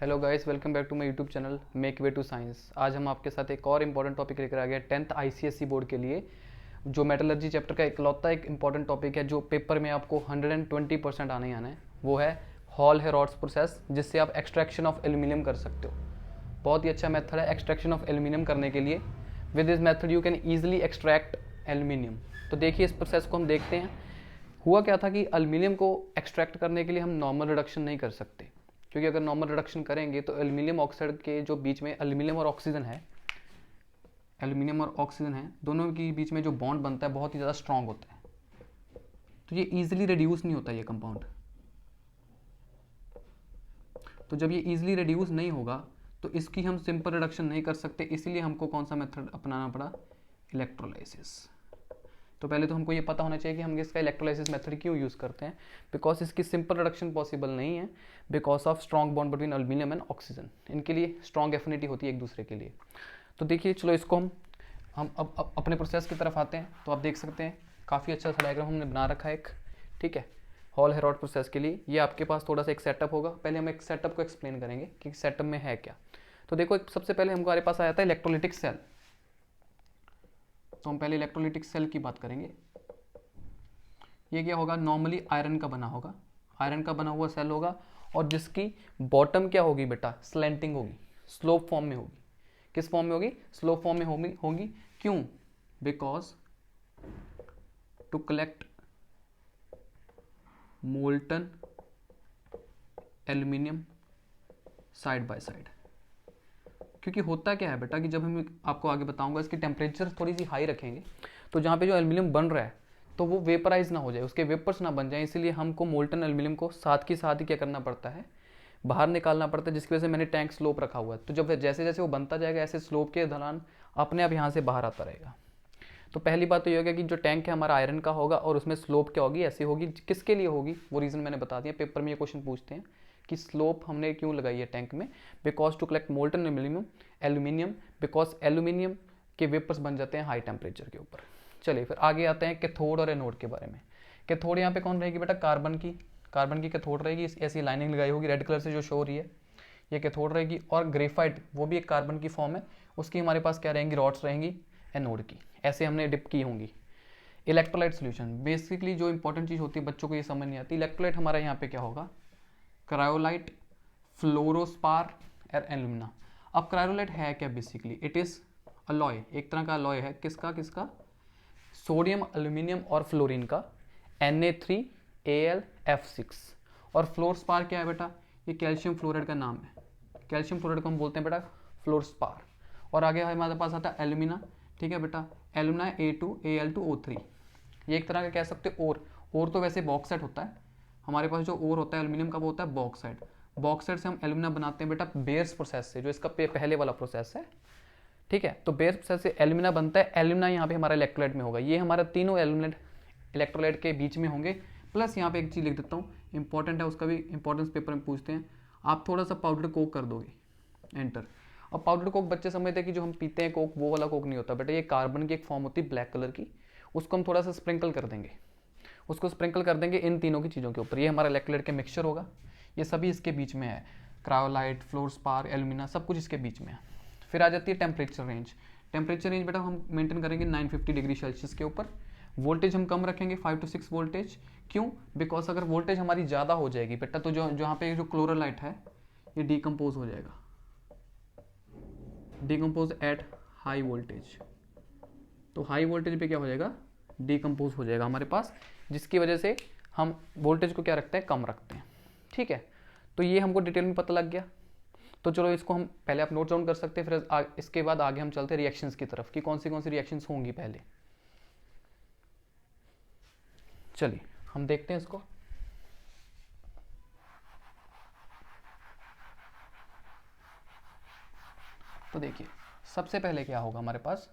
Hello guys, welcome back to my YouTube channel make way to science. आज हम आपके साथ एक और इम्पॉर्टेंट टॉपिक लेकर आ गए 10th आईसीएसई बोर्ड के लिए, जो मेटलर्जी चैप्टर का इकलौता एक इम्पॉर्टेंट टॉपिक है जो पेपर में आपको 120% आने ही आना है। वो है हॉल हेरॉल्ड्स प्रोसेस, जिससे आप एक्सट्रैक्शन ऑफ एल्यूमिनियम कर सकते हो। बहुत ही अच्छा मेथड है एक्सट्रैक्शन ऑफ एल्यूमिनियम करने के लिए। With this method you can easily extract aluminium. तो देखिए, इस प्रोसेस को हम देखते हैं। हुआ क्या था कि एल्यूमिनियम को एक्सट्रैक्ट करने के लिए हम नॉर्मल रिडक्शन नहीं कर सकते, क्योंकि अगर नॉर्मल रिडक्शन करेंगे तो एल्यूमिनियम ऑक्साइड के जो बीच में एल्यूमिनियम और ऑक्सीजन है, दोनों के बीच में जो बॉन्ड बनता है बहुत ही ज़्यादा स्ट्रांग होता है। तो ये ईजिली रिड्यूस नहीं होता ये कंपाउंड। तो जब ये ईजिली रिड्यूस नहीं होगा तो इसकी हम सिंपल रिडक्शन नहीं कर सकते, इसीलिए हमको कौन सा मेथड अपनाना पड़ा, इलेक्ट्रोलाइसिस। तो पहले तो हमको ये पता होना चाहिए कि हम इसका इलेक्ट्रोलाइसिस मेथड क्यों यूज़ करते हैं। बिकॉज इसकी सिंपल रिडक्शन पॉसिबल नहीं है, because of strong bond between aluminium and oxygen. इनके लिए स्ट्रॉन्ग एफिनिटी होती है एक दूसरे के लिए। तो देखिए, चलो इसको हम अब अपने प्रोसेस की तरफ आते हैं। तो आप देख सकते हैं काफ़ी अच्छा सा डायग्राम हमने बना रखा है एक, ठीक है, हॉल हेरॉल्ड प्रोसेस के लिए। ये आपके पास थोड़ा सा एक सेटअप होगा। पहले हम एक सेटअप को एक्सप्लेन करेंगे कि सेटअप में है क्या। तो देखो, सबसे पहले हमारे पास आया था इलेक्ट्रोलिटिक सेल। तो हम पहले इलेक्ट्रोलिटिक सेल की बात करेंगे। ये क्या होगा, नॉर्मली आयरन का बना होगा, आयरन का बना हुआ सेल होगा, और जिसकी बॉटम क्या होगी बेटा, स्लैंटिंग होगी, स्लोप फॉर्म में होगी। किस फॉर्म में होगी, स्लोप फॉर्म में होगी। क्यों, because to collect molten aluminium side by side. क्योंकि होता क्या है बेटा कि जब हम आपको आगे बताऊंगा, इसकी टेम्परेचर थोड़ी सी हाई रखेंगे तो जहाँ पे जो एल्यूमिनियम बन रहा है तो वो वेपराइज ना हो जाए, उसके वेपर्स ना बन जाए। इसीलिए हमको मोल्टन एल्यूमिनियम को साथ ही क्या करना पड़ता है, बाहर निकालना पड़ता है, जिसकी वजह से मैंने टैंक स्लोप रखा हुआ है। तो जब जैसे जैसे वो बनता जाएगा, ऐसे स्लोप के दौरान अपने आप यहाँ से बाहर आता रहेगा। तो पहली बात तो ये होगा कि जो टैंक है हमारा आयरन का होगा, और उसमें स्लोप क्या होगी, ऐसी होगी। किसके लिए होगी वो रीज़न मैंने बता दिया। पेपर में ये क्वेश्चन पूछते हैं कि स्लोप हमने क्यों लगाई है टैंक में, because to collect molten aluminium, because aluminium के वेपर्स बन जाते हैं हाई टेम्परेचर के ऊपर। चलिए फिर आगे आते हैं कैथोड और एनोड के बारे में। कैथोड यहाँ पे कौन रहेगी बेटा, कार्बन की कैथोड रहेगी। ऐसी लाइनिंग लगाई होगी रेड कलर से जो शो हो रही है, ये कैथोड रहेगी। और ग्रेफाइट वो भी एक कार्बन की फॉर्म है, उसकी हमारे पास क्या रहेंगी, रॉड्स रहेंगी एनोड की। ऐसे हमने डिप की होंगी। इलेक्ट्रोलाइट सोल्यूशन, बेसिकली जो इंपॉर्टेंट चीज़ होती है बच्चों को ये समझ नहीं आती। इलेक्ट्रोलाइट हमारा यहाँ पे क्या होगा, क्रायोलाइट, फ्लोरोस्पार और एल्यूमिना। अब क्रायोलाइट है क्या, बेसिकली इट इज अलॉय, एक तरह का अलॉय है। किसका सोडियम, एल्यूमिनियम और फ्लोरीन का, Na3Al(F6). और फ्लोरस्पार क्या है बेटा, ये कैल्शियम फ्लोराइड का नाम है। कैल्शियम फ्लोराइड को हम बोलते हैं बेटा फ्लोरस्पार। और आगे हमारे पास आता है एल्यूमिना, ठीक है बेटा, एल्यूमिना A2Al2O3। ये एक तरह का कह सकते हो और तो वैसे बॉक्साइट होता है। हमारे पास जो ओर होता है एल्यूमिनियम का वो होता है बॉक्साइट। बॉक्साइट से हम एल्यूमिना बनाते हैं बेटा बेयर्स प्रोसेस से, जो इसका पहले वाला प्रोसेस है, ठीक है। तो बेयर्स प्रोसेस से एल्यूमिना बनता है। एल्यूमिना यहाँ पे हमारा इलेक्ट्रोलाइट में होगा। ये हमारा तीनों एल्यूमिनेट इलेक्ट्रोलाइट के बीच में होंगे। प्लस यहाँ पे एक चीज़ लिख देता हूँ, इंपॉर्टेंट है, उसका भी इंपॉर्टेंस पेपर में पूछते हैं। आप थोड़ा सा पाउडर कोक कर दोगे, एंटर। और पाउडर कोक बच्चे समझते हैं कि जो हम पीते हैं कोक, वो वाला कोक नहीं होता बेटा। ये कार्बन की एक फॉर्म होती है ब्लैक कलर की, उसको हम थोड़ा सा स्प्रिंकल कर देंगे, इन तीनों की चीज़ों के ऊपर। ये हमारा इलेक्ट्रोलाइट के मिक्सचर होगा। ये सभी इसके बीच में है, क्रायोलाइट, फ्लोरस्पार, एल्यूमिना, सब कुछ इसके बीच में है। फिर आ जाती है टेम्परेचर रेंज। टेम्परेचर रेंज बेटा हम मेंटेन करेंगे 950 डिग्री सेल्सियस के ऊपर। वोल्टेज हम कम रखेंगे, 5 to 6 वोल्टेज। क्यों, बिकॉज अगर वोल्टेज हमारी ज़्यादा हो जाएगी बेटा तो जहाँ पे जो क्लोरोलाइट है ये डिकम्पोज हो जाएगा, डिकम्पोज एट हाई वोल्टेज। तो हाई वोल्टेज पे क्या हो जाएगा, डिकम्पोज हो जाएगा हमारे पास, जिसकी वजह से हम वोल्टेज को क्या रखते हैं, कम रखते हैं, ठीक है। तो ये हमको डिटेल में पता लग गया। तो चलो इसको हम पहले आप नोट डाउन कर सकते हैं, फिर इसके बाद आगे हम चलते हैं रिएक्शंस की तरफ कि कौन सी रिएक्शंस होंगी पहले। चलिए हम देखते हैं इसको। तो देखिए, सबसे पहले क्या होगा हमारे पास,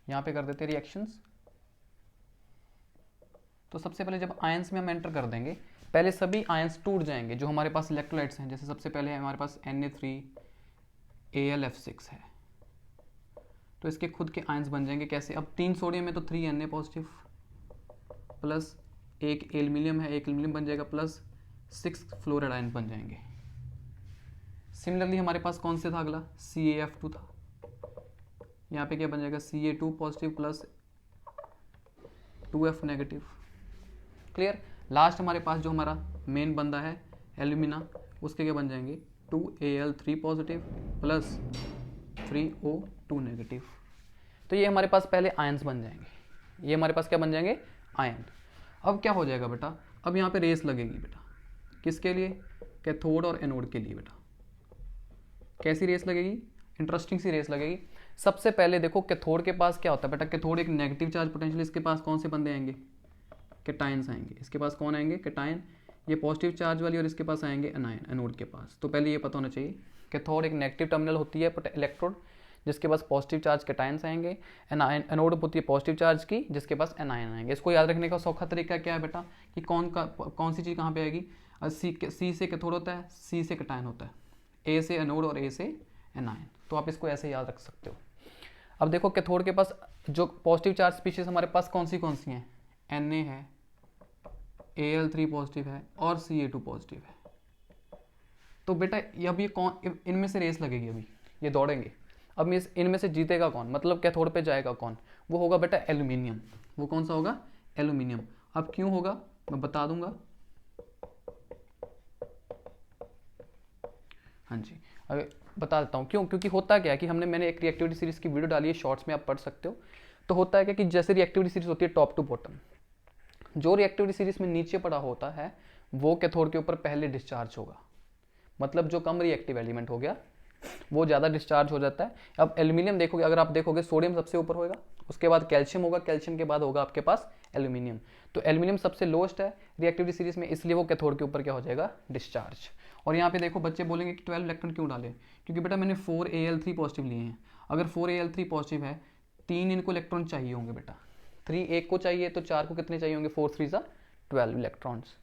यहां पे कर देते हैं रिएक्शंस। तो सबसे पहले जब आयंस में हम एंटर कर देंगे, पहले सभी आयंस टूट जाएंगे जो हमारे पास इलेक्ट्रोलाइट्स हैं। जैसे सबसे पहले हमारे पास Na3Al(F6) है, तो इसके खुद के आयंस बन जाएंगे। कैसे, अब 3 सोडियम है तो 3Na पॉजिटिव प्लस एक एल्यूमिनियम है, एक एल्यूमिनियम बन जाएगा प्लस 6 फ्लोराइड आयन बन जाएंगे। सिमिलरली हमारे पास कौन से था अगला, CaF2 था। यहाँ पे क्या बन जाएगा, Ca2 positive plus 2F negative. Clear. Last हमारे पास जो हमारा मेन बंदा है एल्यूमिना, उसके क्या बन जाएंगे, 2Al3 positive plus 3O2 negative. तो ये हमारे पास पहले आयंस बन जाएंगे, ये हमारे पास क्या बन जाएंगे, आयन। अब क्या हो जाएगा बेटा, अब यहाँ पे रेस लगेगी बेटा, किसके लिए, कैथोड और एनोड के लिए बेटा। कैसी रेस लगेगी, इंटरेस्टिंग सी रेस लगेगी। सबसे पहले देखो कैथोड के पास क्या होता है बेटा, कैथोड एक नेगेटिव चार्ज पोटेंशियल, इसके पास कौन से बंदे आएंगे, कैटायंस आएंगे। इसके पास कौन आएंगे, कैटायन, ये पॉजिटिव चार्ज वाली, और इसके पास आएंगे एनायन, एनोड के पास। तो पहले ये पता होना चाहिए, कैथोड एक नेगेटिव टर्मिनल होती है इलेक्ट्रोड, जिसके पास पॉजिटिव चार्ज कैटायंस आएंगे। एनोड होती है पॉजिटिव चार्ज की, जिसके पास एनायन आएंगे। इसको याद रखने का सौखा तरीका क्या है बेटा, कि कौन सी चीज़ कहाँ पे आएगी। सी से कैथोड होता है, सी से कैटायन होता है, ए से एनोड और ए से एनायन। तो आप इसको ऐसे याद रख सकते हो। अब देखो कैथोड के पास जो पॉजिटिव चार्ज स्पीशीज हमारे पास कौन सी हैं, Na है, Al3 पॉजिटिव है और Ca2 पॉजिटिव है। तो बेटा अब ये कौन, इनमें से रेस लगेगी, अभी ये दौड़ेंगे। अब इनमें से जीतेगा कौन, मतलब कैथोड पे जाएगा कौन, वो होगा बेटा एल्यूमिनियम। वो कौन सा होगा, एल्यूमिनियम। अब क्यों होगा मैं बता दूंगा। हाँ जी, अब बता देता हूँ क्यों। क्योंकि होता क्या है कि मैंने एक रिएक्टिविटी सीरीज की वीडियो डाली है, शॉर्ट्स में आप पढ़ सकते हो। तो होता है क्या कि जैसे रिएक्टिविटी सीरीज होती है टॉप टू बॉटम, जो रिएक्टिविटी सीरीज में नीचे पड़ा होता है वो कैथोड के ऊपर पहले डिस्चार्ज होगा। मतलब जो कम रिएक्टिव एलिमेंट हो गया वो ज़्यादा डिस्चार्ज हो जाता है। अब एल्यूमिनियम देखोगे, अगर आप देखोगे सोडियम सबसे ऊपर होगा, उसके बाद कैल्शियम होगा, कैल्शियम के बाद होगा आपके पास एल्यूमिनियम। तो एल्यूमिनियम सबसे लोएस्ट है रिएक्टिविटी सीरीज में, इसलिए वो कैथोड के ऊपर क्या हो जाएगा, डिस्चार्ज। और यहाँ पे देखो बच्चे बोलेंगे कि 12 इलेक्ट्रॉन क्यों डाले, क्योंकि बेटा मैंने 4Al3 पॉजिटिव लिए हैं। अगर 4Al3 पॉजिटिव है, 3 इनको इलेक्ट्रॉन चाहिए होंगे बेटा, 3 एक को चाहिए तो 4 को कितने चाहिए होंगे, 4 3 12 इलेक्ट्रॉन्स।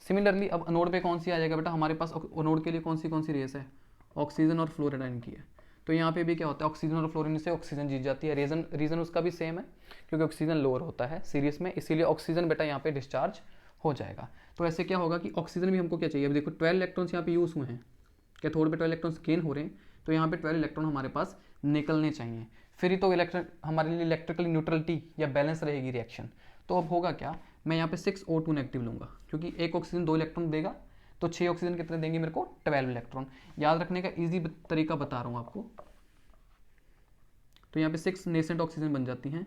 सिमिलरली अब अनोड पे कौन सी आ जाएगा बेटा, हमारे पास अनोड के लिए कौन सी रेस है, ऑक्सीजन और फ्लोराइड की है। तो यहाँ पे भी क्या होता है, ऑक्सीजन और फ्लोरीन से ऑक्सीजन जीत जाती है। रीजन उसका भी सेम है, क्योंकि ऑक्सीजन लोअर होता है सीरीज में, इसीलिए ऑक्सीजन बेटा यहाँ पे डिस्चार्ज हो जाएगा। तो ऐसे क्या होगा कि ऑक्सीजन भी हमको क्या चाहिए, अब देखो 12 इलेक्ट्रॉन्स यहाँ पे यूज हुए हैं, कैथोड पे 12 इलेक्ट्रॉन्स गेन हो रहे हैं, तो यहाँ पे 12 इलेक्ट्रॉन हमारे पास निकलने चाहिए, फिर ही तो इलेक्ट्रॉन हमारे लिए इलेक्ट्रिकली न्यूट्रलिटी या बैलेंस रहेगी रिएक्शन। तो अब होगा क्या, मैं यहाँ पे 6O2 नेगेटिव लूंगा, क्योंकि एक ऑक्सीजन 2 इलेक्ट्रॉन देगा, तो 6 ऑक्सीजन कितने देंगे मेरे को, 12 इलेक्ट्रॉन। याद रखने का इजी तरीका बता रहा हूँ आपको। तो यहाँ पे 6 नेसेंट ऑक्सीजन बन जाती हैं,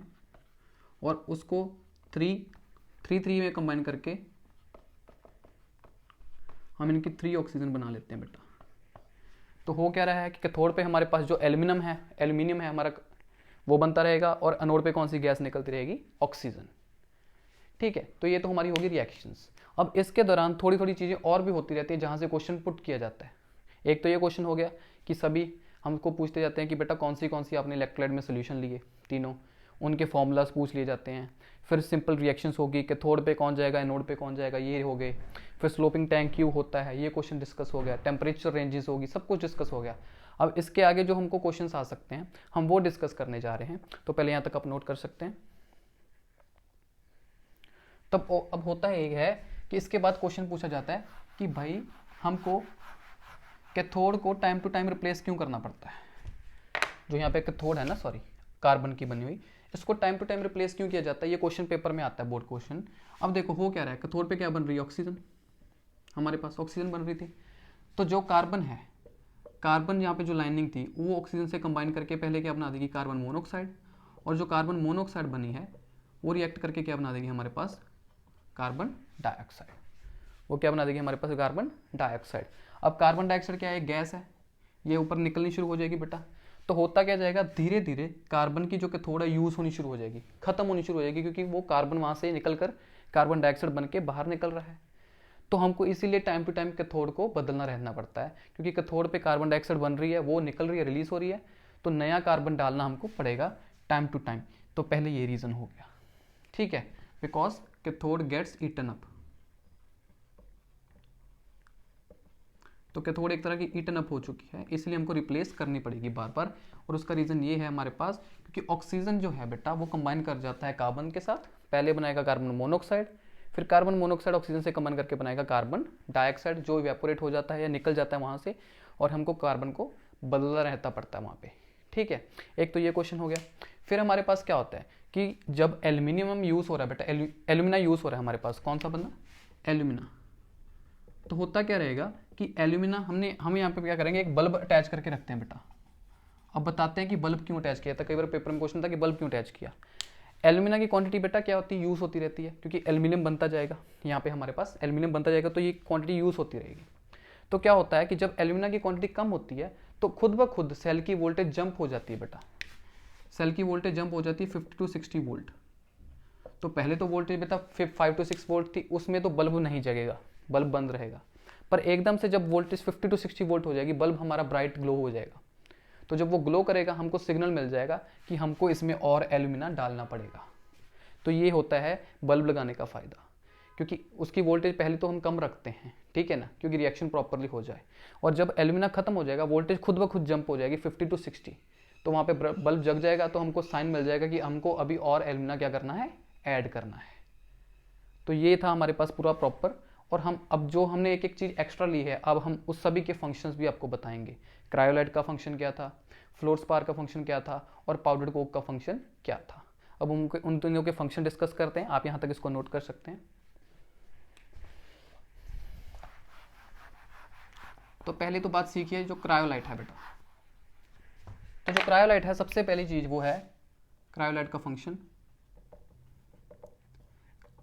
और उसको 3 में कंबाइन करके हम इनकी 3 ऑक्सीजन बना लेते हैं बेटा। तो हो क्या रहा है कि कैथोड पे हमारे पास जो एल्यूमिनियम है हमारा, वो बनता रहेगा, और अनोड पे कौन सी गैस निकलती रहेगी, ऑक्सीजन। ठीक है, तो ये तो हमारी होगी रिएक्शंस। अब इसके दौरान थोड़ी थोड़ी चीज़ें और भी होती रहती है जहाँ से क्वेश्चन पुट किया जाता है। एक तो ये क्वेश्चन हो गया कि सभी हमको पूछते जाते हैं कि बेटा कौन सी आपने इलेक्ट्रोलाइट में सोल्यूशन लिए, तीनों, उनके फॉर्मूलाज पूछ लिए जाते हैं। फिर सिंपल रिएक्शंस होगी, कैथोड पे कौन जाएगा, एनोड पे कौन जाएगा, ये हो गए। फिर स्लोपिंग टैंक क्यों होता है, ये क्वेश्चन डिस्कस हो गया। टेम्परेचर रेंजेस होगी, सब कुछ डिस्कस हो गया। अब इसके आगे जो हमको क्वेश्चंस आ सकते हैं हम वो डिस्कस करने जा रहे हैं। तो पहले यहाँ तक आप नोट कर सकते हैं। तब अब होता है है कि इसके बाद क्वेश्चन पूछा जाता है कि भाई हमको कैथोड को टाइम टू टाइम रिप्लेस क्यों करना पड़ता है। जो यहाँ पे कैथोड है ना, सॉरी, कार्बन की बनी हुई, इसको टाइम टू टाइम रिप्लेस क्यों किया जाता है, ये क्वेश्चन पेपर में आता है, बोर्ड क्वेश्चन। अब देखो हो क्या रहा है, कैथोड पे क्या बन रही है, ऑक्सीजन, हमारे पास ऑक्सीजन बन रही थी। तो जो कार्बन है, कार्बन यहाँ पे जो लाइनिंग थी वो ऑक्सीजन से कंबाइन करके पहले क्या बना देगी, कार्बन मोनोऑक्साइड। और जो कार्बन मोनोऑक्साइड बनी है वो रिएक्ट करके क्या बना देगी हमारे पास, कार्बन डाइऑक्साइड। वो क्या बना देगी हमारे पास, कार्बन डाइऑक्साइड। अब कार्बन डाइऑक्साइड क्या है, गैस है, ये ऊपर निकलनी शुरू हो जाएगी बेटा। तो होता क्या जाएगा, धीरे धीरे कार्बन की जो कैथोड है यूज होनी शुरू हो जाएगी, खत्म होनी शुरू हो जाएगी, क्योंकि वो कार्बन वहां से निकलकर कार्बन डाइऑक्साइड बन के बाहर निकल रहा है। तो हमको इसीलिए टाइम टू टाइम कैथोड को बदलना रहना पड़ता है, क्योंकि कैथोड पे कार्बन डाइऑक्साइड बन रही है, वो निकल रही है, रिलीज हो रही है, तो नया कार्बन डालना हमको पड़ेगा टाइम टू टाइम। तो पहले ये रीजन हो गया, ठीक है, because cathode gets eaten up. तो कैथोड एक तरह की ईटन अप हो चुकी है, इसलिए हमको रिप्लेस करनी पड़ेगी बार बार। और उसका रीजन ये है हमारे पास, क्योंकि ऑक्सीजन जो है बेटा वो कंबाइन कर जाता है कार्बन के साथ, पहले बनाएगा कार्बन मोनोऑक्साइड, फिर कार्बन मोनोऑक्साइड ऑक्सीजन से कंबाइन करके बनाएगा कार्बन डाइऑक्साइड, जो इवेपोरेट हो जाता है या निकल जाता है वहाँ से, और हमको कार्बन को बदलना रहता पड़ता है वहाँ पे। ठीक है, एक तो ये क्वेश्चन हो गया। फिर हमारे पास क्या होता है कि जब एल्यूमिनियम यूज़ हो रहा है बेटा, एल्यूमिना यूज़ हो रहा है हमारे पास, कौन सा बना, एल्यूमिना, तो होता क्या रहेगा कि एल्यूमिना हम यहाँ पे क्या करेंगे, एक बल्ब अटैच करके रखते हैं बेटा। अब बताते हैं कि बल्ब क्यों अटैच किया था, कई बार पेपर में क्वेश्चन था कि बल्ब क्यों अटैच किया। एल्यूमिना की क्वांटिटी बेटा क्या होती है, यूज़ होती रहती है, क्योंकि एल्यूमिनियम बनता जाएगा, यहाँ पे हमारे पास एल्यूमिनियम बनता जाएगा, तो ये क्वांटिटी यूज़ होती रहेगी। तो क्या होता है कि जब एल्यूमिना की क्वांटिटी कम होती है तो खुद ब खुद सेल की वोल्टेज जंप हो जाती है बेटा, सेल की वोल्टेज जंप हो जाती है 50 to 60 वोल्ट। तो पहले तो वोल्टेज बेटा 5 to 6 वोल्ट थी, उसमें तो बल्ब नहीं जगेगा, बल्ब बंद रहेगा। पर एकदम से जब वोल्टेज 50 to 60 वोल्ट हो जाएगी, बल्ब हमारा ब्राइट ग्लो हो जाएगा। तो जब वो ग्लो करेगा हमको सिग्नल मिल जाएगा कि हमको इसमें और एल्यूमिना डालना पड़ेगा। तो ये होता है बल्ब लगाने का फ़ायदा, क्योंकि उसकी वोल्टेज पहले तो हम कम रखते हैं, ठीक है ना, क्योंकि रिएक्शन प्रॉपरली हो जाए। और जब एल्यूमिना खत्म हो जाएगा, वोल्टेज खुद ब खुद जंप हो जाएगी 50 to 60, तो वहाँ पे बल्ब जग जाएगा, तो हमको साइन मिल जाएगा कि हमको अभी और एल्यूमिना क्या करना है, ऐड करना है। तो ये था हमारे पास पूरा प्रॉपर। और हम अब जो हमने एक एक चीज़ एक्स्ट्रा ली है, अब हम उस सभी के फंक्शंस भी आपको बताएंगे। क्रायोलाइट का फंक्शन क्या था, फ्लोरस्पार का फंक्शन क्या था, और पाउडर्ड कोक का फंक्शन क्या था। अब उन तीनों के फंक्शन डिस्कस करते हैं, आप यहाँ तक इसको नोट कर सकते हैं। तो पहली तो बात सीखिए जो क्रायोलाइट है बेटा। तो जो क्रायोलाइट है, सबसे पहली चीज वो है क्रायोलाइट का फंक्शन।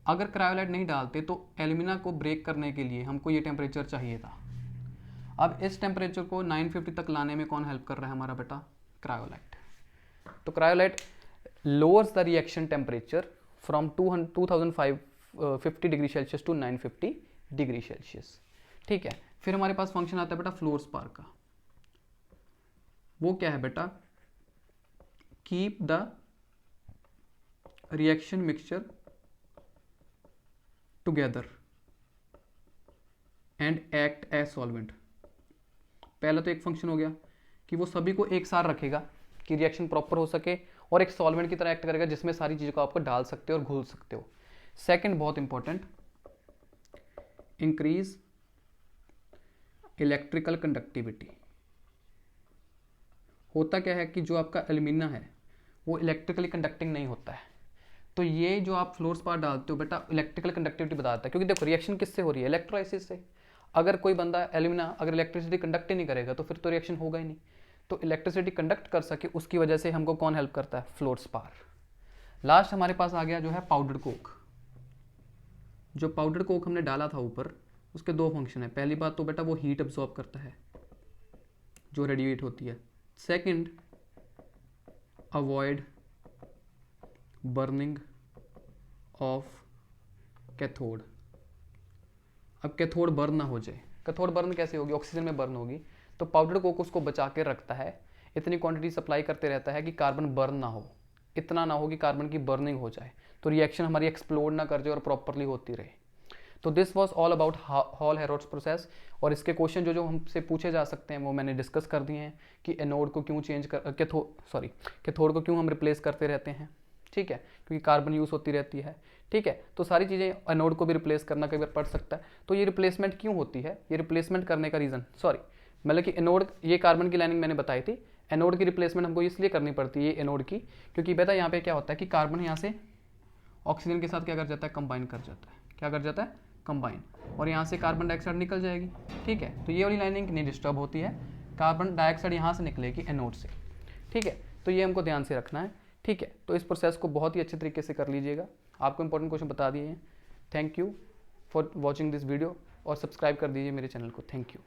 अगर क्रायोलाइट नहीं डालते तो एल्यूमिना को ब्रेक करने के लिए हमको ये टेम्परेचर चाहिए था। अब इस टेम्परेचर को 950 तक लाने में कौन हेल्प कर रहा है, हमारा बेटा क्रायोलाइट। तो cryolite lowers the reaction temperature from 2550 degree Celsius to 950 degree Celsius. ठीक है, फिर हमारे पास फंक्शन आता है बेटा फ्लोरस्पार का। वो क्या है बेटा, keep the reaction mixture together and act as solvent. पहला तो एक फंक्शन हो गया कि वो सभी को एक साथ रखेगा कि रिएक्शन प्रॉपर हो सके, और एक सॉल्वेंट की तरह एक्ट करेगा जिसमें सारी चीज़ों को आपको डाल सकते हो और घोल सकते हो। सेकंड बहुत इंपॉर्टेंट, इंक्रीज इलेक्ट्रिकल कंडक्टिविटी। होता क्या है कि जो आपका एल्यूमिना है वो इलेक्ट्रिकली कंडक्टिंग नहीं होता है, तो ये जो आप फ्लोरस्पार डालते हो बेटा इलेक्ट्रिकल कंडक्टिविटी बताता है। क्योंकि देखो रिएक्शन किससे हो रही है, इलेक्ट्रोलाइसिस से। अगर कोई बंदा एल्यूमिना अगर इलेक्ट्रिसिटी कंडक्ट ही नहीं करेगा तो फिर तो रिएक्शन होगा ही नहीं। तो इलेक्ट्रिसिटी कंडक्ट कर सके उसकी वजह से हमको कौन हेल्प करता है, फ्लोरस्पार। लास्ट हमारे पास आ गया जो है पाउडर्ड कोक। जो पाउडर्ड कोक हमने डाला था ऊपर, उसके दो फंक्शन है। पहली बात तो बेटा वो हीट एब्जॉर्ब करता है जो रेडिएट होती है। Second, avoid burning of cathode. अब कैथोड बर्न ना हो जाए, कैथोड बर्न कैसे होगी, ऑक्सीजन में बर्न होगी। तो पाउडर कोक उसको बचा के रखता है, इतनी क्वांटिटी सप्लाई करते रहता है कि कार्बन बर्न ना हो, इतना ना हो कि कार्बन की बर्निंग हो जाए, तो रिएक्शन हमारी एक्सप्लोड ना कर जाए और प्रॉपरली होती रहे। तो this was all about hall Harold's process. और इसके क्वेश्चन जो जो हमसे पूछे जा सकते हैं वो मैंने डिस्कस कर दिए हैं कि एनोड को क्यों चेंज कर कैथोड को क्यों हम रिप्लेस करते रहते हैं, ठीक है, क्योंकि कार्बन यूज़ होती रहती है। ठीक है, तो सारी चीज़ें, एनोड को भी रिप्लेस करना कई बार पड़ सकता है। तो ये रिप्लेसमेंट क्यों होती है, ये रिप्लेसमेंट करने का रीज़न, मतलब कि एनोड, ये कार्बन की लाइनिंग मैंने बताई थी, एनोड की रिप्लेसमेंट हमको इसलिए करनी पड़ती है ये एनोड की, क्योंकि बेटा यहाँ पे क्या होता है कि कार्बन यहाँ से ऑक्सीजन के साथ क्या कर जाता है, कंबाइन कर जाता है। क्या कर जाता है, कंबाइन, और यहाँ से कार्बन डाइऑक्साइड निकल जाएगी। ठीक है, तो ये वाली लाइनिंग नहीं डिस्टर्ब होती है, कार्बन डाइऑक्साइड यहाँ से निकलेगी एनोड से। ठीक है, तो ये हमको ध्यान से रखना है। ठीक है, तो इस प्रोसेस को बहुत ही अच्छे तरीके से कर लीजिएगा। आपको इंपॉर्टेंट क्वेश्चन बता दिए हैं। Thank you for watching this video, और सब्सक्राइब कर दीजिए मेरे चैनल को। Thank you.